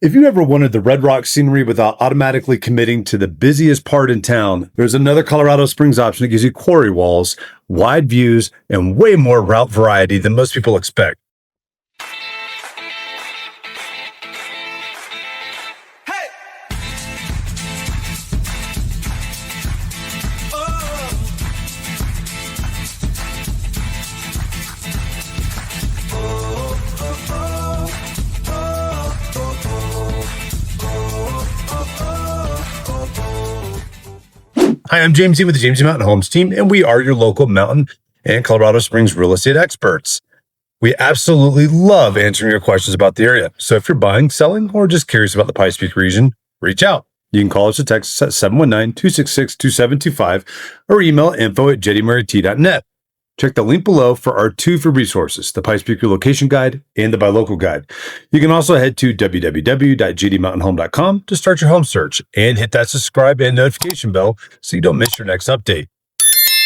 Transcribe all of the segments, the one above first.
If you ever wanted the Red Rock scenery without automatically committing to the busiest part in town, there's another Colorado Springs option that gives you quarry walls, wide views, and way more route variety than most people expect. Hi, I'm James E with the James E Mountain Homes team, and we are your local mountain and Colorado Springs real estate experts. We absolutely love answering your questions about the area. So if you're buying, selling, or just curious about the Pikes Peak region, reach out. You can call us or text us at 719-266-2725 or email info@jettymaryt.net. Check the link below for our two free resources, the Pikes Peak Relocation Guide and the Buy Local Guide. You can also head to www.jdmountainhome.com to start your home search and hit that subscribe and notification bell so you don't miss your next update.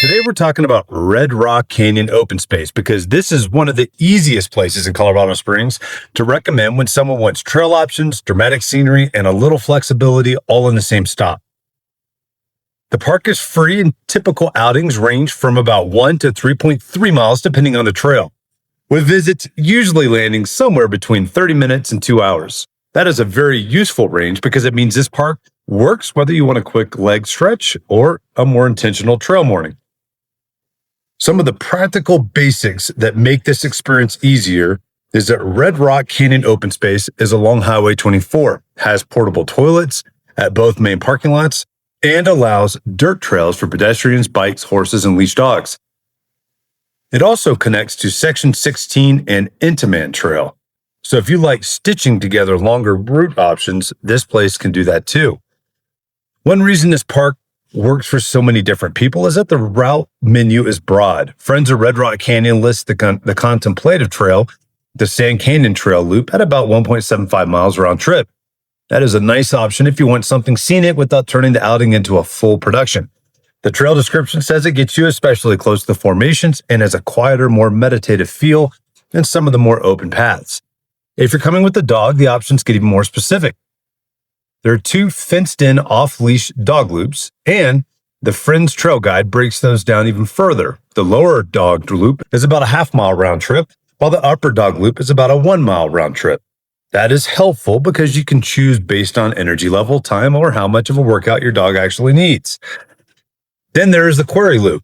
Today, we're talking about Red Rock Canyon open space because this is one of the easiest places in Colorado Springs to recommend when someone wants trail options, dramatic scenery, and a little flexibility all in the same stop. The park is free and typical outings range from about 1 to 3.3 miles depending on the trail, with visits usually landing somewhere between 30 minutes and 2 hours. That is a very useful range because it means this park works whether you want a quick leg stretch or a more intentional trail morning. Some of the practical basics that make this experience easier is that Red Rock Canyon open space is along Highway 24, has portable toilets at both main parking lots, and allows dirt trails for pedestrians, bikes, horses, and leash dogs. It also connects to Section 16 and Intaman Trail. So if you like stitching together longer route options, this place can do that too. One reason this park works for so many different people is that the route menu is broad. Friends of Red Rock Canyon lists the Contemplative Trail, the Sand Canyon Trail loop at about 1.75 miles round trip. That is a nice option if you want something scenic without turning the outing into a full production. The trail description says it gets you especially close to the formations and has a quieter, more meditative feel than some of the more open paths. If you're coming with a dog, the options get even more specific. There are 2 fenced-in off-leash dog loops, and the Friends Trail Guide breaks those down even further. The lower dog loop is about a half-mile round trip, while the upper dog loop is about a 1-mile round trip. That is helpful because you can choose based on energy level, time, or how much of a workout your dog actually needs. Then there is the quarry loop,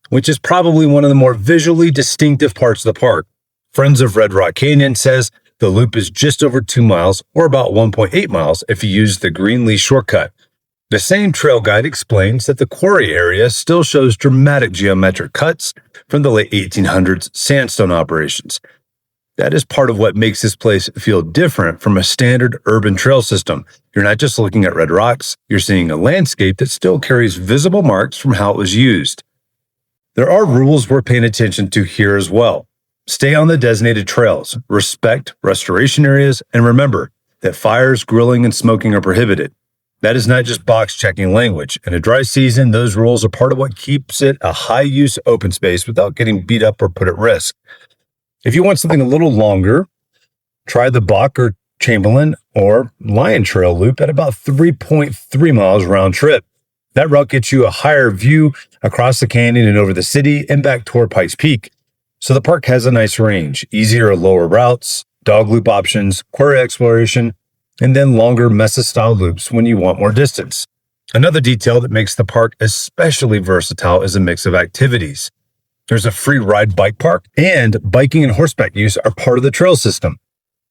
which is probably one of the more visually distinctive parts of the park. Friends of Red Rock Canyon says the loop is just over 2 miles or about 1.8 miles if you use the Greenlee shortcut. The same trail guide explains that the quarry area still shows dramatic geometric cuts from the late 1800s sandstone operations. That is part of what makes this place feel different from a standard urban trail system. You're not just looking at red rocks, you're seeing a landscape that still carries visible marks from how it was used. There are rules worth paying attention to here as well. Stay on the designated trails, respect restoration areas, and remember that fires, grilling, and smoking are prohibited. That is not just box-checking language. In a dry season, those rules are part of what keeps it a high-use open space without getting beat up or put at risk. If you want something a little longer, try the Bach or Chamberlain or Lion Trail loop at about 3.3 miles round trip. That route gets you a higher view across the canyon and over the city and back toward Pikes Peak. So the park has a nice range, easier or lower routes, dog loop options, quarry exploration, and then longer Mesa-style loops when you want more distance. Another detail that makes the park especially versatile is a mix of activities. There's a free ride bike park, and biking and horseback use are part of the trail system.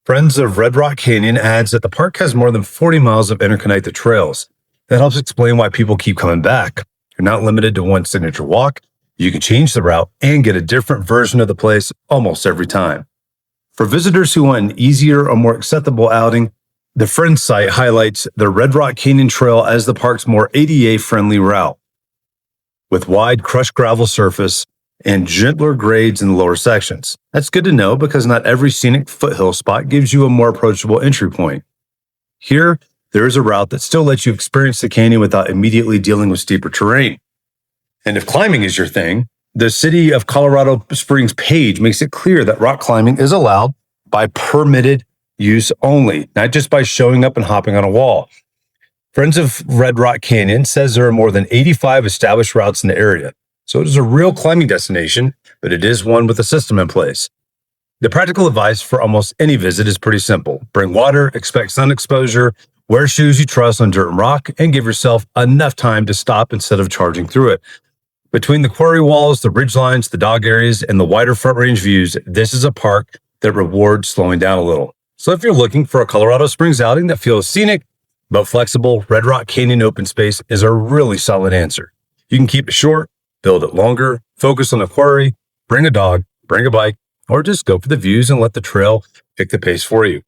Friends of Red Rock Canyon adds that the park has more than 40 miles of interconnected trails. That helps explain why people keep coming back. You're not limited to one signature walk. You can change the route and get a different version of the place almost every time. For visitors who want an easier or more acceptable outing, the Friends site highlights the Red Rock Canyon Trail as the park's more ADA-friendly route. With wide crushed gravel surface and gentler grades in the lower sections. That's good to know because not every scenic foothill spot gives you a more approachable entry point. Here, there is a route that still lets you experience the canyon without immediately dealing with steeper terrain. And if climbing is your thing, the City of Colorado Springs page makes it clear that rock climbing is allowed by permitted use only, not just by showing up and hopping on a wall. Friends of Red Rock Canyon says there are more than 85 established routes in the area. So it is a real climbing destination, but it is one with a system in place. The practical advice for almost any visit is pretty simple. Bring water, expect sun exposure, wear shoes you trust on dirt and rock, and give yourself enough time to stop instead of charging through it. Between the quarry walls, the ridge lines, the dog areas, and the wider front range views, this is a park that rewards slowing down a little. So if you're looking for a Colorado Springs outing that feels scenic but flexible, Red Rock Canyon Open Space is a really solid answer. You can keep it short, build it longer, focus on the quarry, bring a dog, bring a bike, or just go for the views and let the trail pick the pace for you.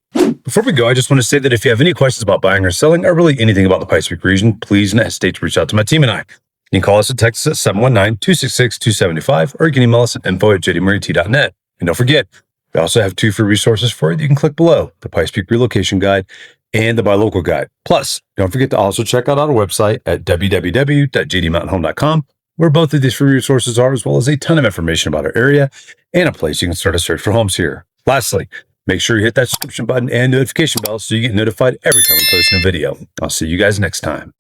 Before we go, I just want to say that if you have any questions about buying or selling, or really anything about the Pikes Peak region, please don't hesitate to reach out to my team and I. You can call us or text us at 719-266-275, or you can email us at info@jdmurrayt.net. And don't forget, we also have 2 free resources for you that you can click below: the Pikes Peak Relocation Guide and the Buy Local Guide. Plus, don't forget to also check out our website at www.jdmountainhome.com, where both of these free resources are, as well as a ton of information about our area and a place you can start a search for homes here. Lastly, make sure you hit that subscription button and notification bell so you get notified every time we post a new video. I'll see you guys next time.